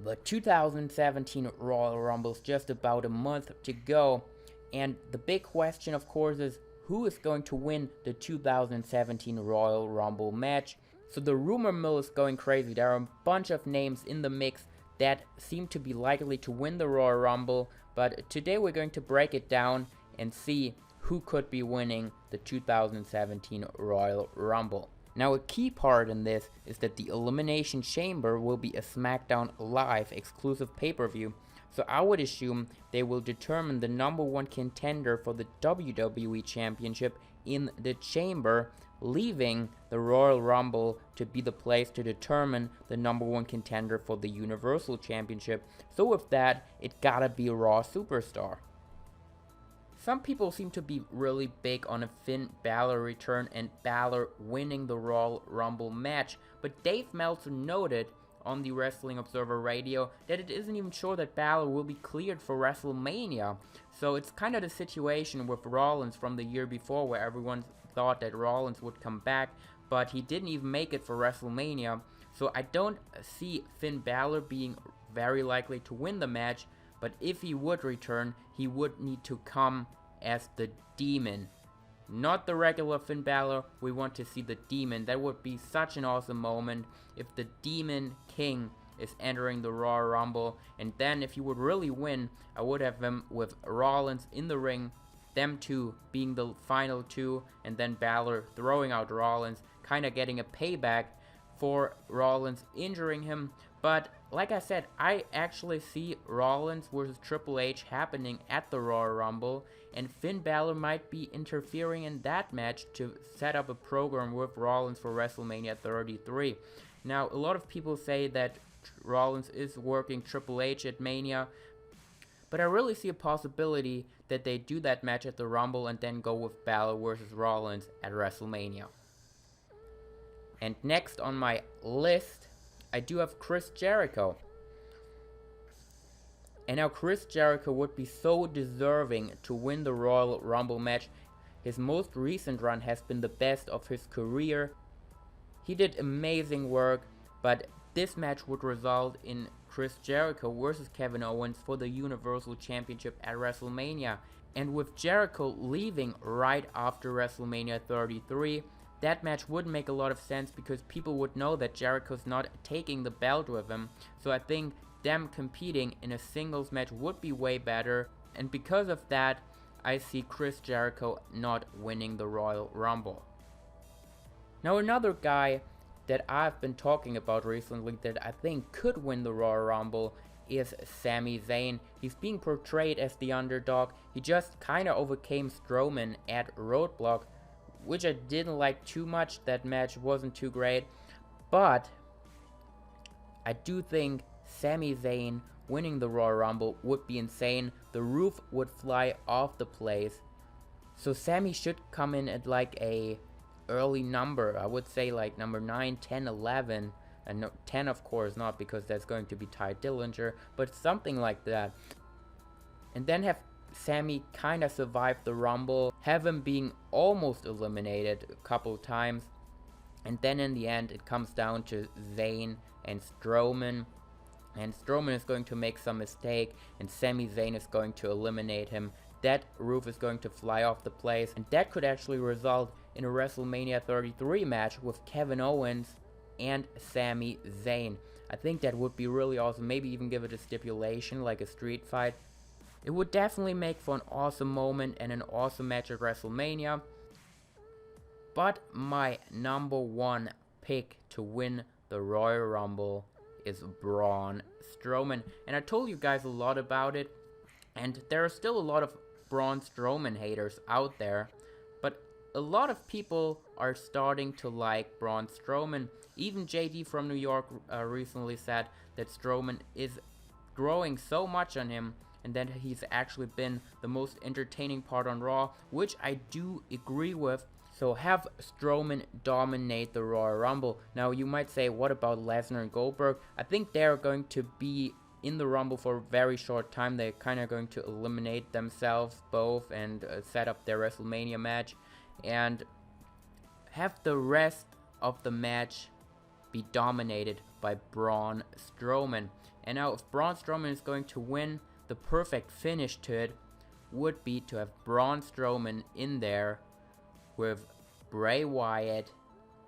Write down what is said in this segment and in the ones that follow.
The 2017 Royal Rumble is just about a month to go, and the big question, of course, is who is going to win the 2017 Royal Rumble match. So the rumor mill is going crazy. There are a bunch of names in the mix that seem to be likely to win the Royal Rumble, but today we're going to break it down and see who could be winning the 2017 Royal Rumble. Now, a key part in this is that the Elimination Chamber will be a SmackDown Live exclusive pay-per-view, so I would assume they will determine the number one contender for the WWE Championship in the Chamber, leaving the Royal Rumble to be the place to determine the number one contender for the Universal Championship. So with that, it gotta be Raw Superstar. Some people seem to be really big on a Finn Balor return and Balor winning the Royal Rumble match, but Dave Meltzer noted on the Wrestling Observer Radio that it isn't even sure that Balor will be cleared for WrestleMania. So it's kind of the situation with Rollins from the year before, where everyone thought that Rollins would come back, but he didn't even make it for WrestleMania. So I don't see Finn Balor being very likely to win the match, but if he would return, he would need to come as the Demon. Not the regular Finn Balor, we want to see the Demon. That would be such an awesome moment if the Demon King is entering the Royal Rumble. And then if he would really win, I would have him with Rollins in the ring, them two being the final two, and then Balor throwing out Rollins, kind of getting a payback for Rollins injuring him. But like I said, I actually see Rollins versus Triple H happening at the Royal Rumble, and Finn Balor might be interfering in that match to set up a program with Rollins for WrestleMania 33. Now, a lot of people say that Rollins is working Triple H at Mania, but I really see a possibility that they do that match at the Rumble and then go with Balor versus Rollins at WrestleMania. And next on my list, I do have Chris Jericho. And now Chris Jericho would be so deserving to win the Royal Rumble match. His most recent run has been the best of his career. He did amazing work, but this match would result in Chris Jericho versus Kevin Owens for the Universal Championship at WrestleMania. And with Jericho leaving right after WrestleMania 33, that match would make a lot of sense because people would know that Jericho's not taking the belt with him. So I think them competing in a singles match would be way better. And because of that, I see Chris Jericho not winning the Royal Rumble. Now, another guy that I've been talking about recently that I think could win the Royal Rumble is Sami Zayn. He's being portrayed as the underdog. He just kind of overcame Strowman at Roadblock, which I didn't like too much. That match wasn't too great, but I do think Sami Zayn winning the Royal Rumble would be insane. The roof would fly off the place. So Sami should come in at like a early number. I would say like number 9, 10, 11. And no, 10 of course not, because that's going to be Ty Dillinger, but something like that. And then have Sami kind of survive the Rumble, have him being almost eliminated a couple times, and then in the end it comes down to Zayn and Strowman, and Strowman is going to make some mistake, and Sami Zayn is going to eliminate him. That roof is going to fly off the place, and that could actually result in a WrestleMania 33 match with Kevin Owens and Sami Zayn. I think that would be really awesome. Maybe even give it a stipulation like a street fight. It would definitely make for an awesome moment and an awesome match at WrestleMania. But my number one pick to win the Royal Rumble is Braun Strowman. And I told you guys a lot about it, and there are still a lot of Braun Strowman haters out there, but a lot of people are starting to like Braun Strowman. Even JD from New York recently said that Strowman is growing so much on him, and that he's actually been the most entertaining part on Raw, which I do agree with. So have Strowman dominate the Royal Rumble. Now you might say, what about Lesnar and Goldberg? I think they're going to be in the Rumble for a very short time. They're kind of going to eliminate themselves both and set up their WrestleMania match. And have the rest of the match be dominated by Braun Strowman. And now if Braun Strowman is going to win, the perfect finish to it would be to have Braun Strowman in there with Bray Wyatt,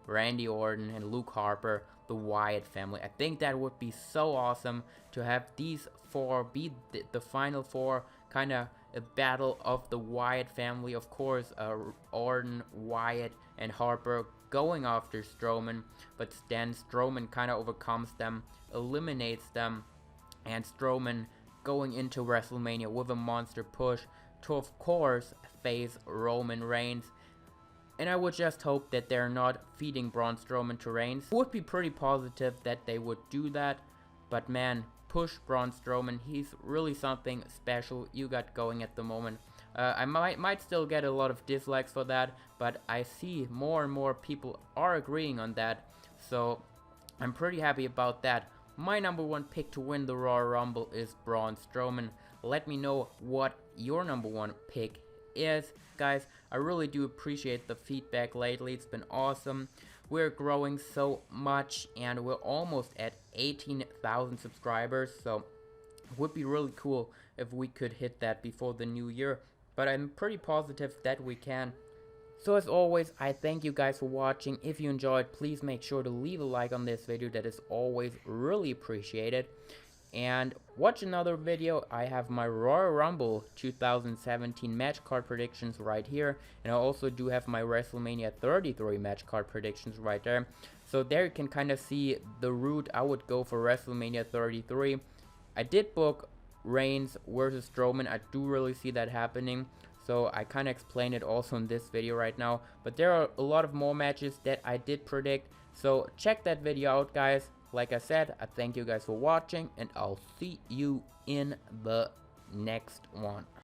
Randy Orton, and Luke Harper, the Wyatt family. I think that would be so awesome to have these four be the final four, kind of a battle of the Wyatt family. Of course, Orton, Wyatt, and Harper going after Strowman, but then Strowman kind of overcomes them, eliminates them, and Strowman going into WrestleMania with a monster push to, of course, face Roman Reigns. And I would just hope that they're not feeding Braun Strowman to Reigns. I would be pretty positive that they would do that, but man, push Braun Strowman. He's really something special you got going at the moment. I might still get a lot of dislikes for that, but I see more and more people are agreeing on that, so I'm pretty happy about that. My number one pick to win the Royal Rumble is Braun Strowman. Let me know what your number one pick is. Guys, I really do appreciate the feedback lately. It's been awesome. We're growing so much and we're almost at 18,000 subscribers, so it would be really cool if we could hit that before the new year, but I'm pretty positive that we can. So as always, I thank you guys for watching. If you enjoyed, please make sure to leave a like on this video. That is always really appreciated. And watch another video. I have my Royal Rumble 2017 match card predictions right here, and I also do have my WrestleMania 33 match card predictions right there. So there you can kind of see the route I would go for WrestleMania 33. I did book Reigns versus Strowman. I do really see that happening, so I kind of explain it also in this video right now. But there are a lot of more matches that I did predict, so check that video out, guys. Like I said, I thank you guys for watching, and I'll see you in the next one.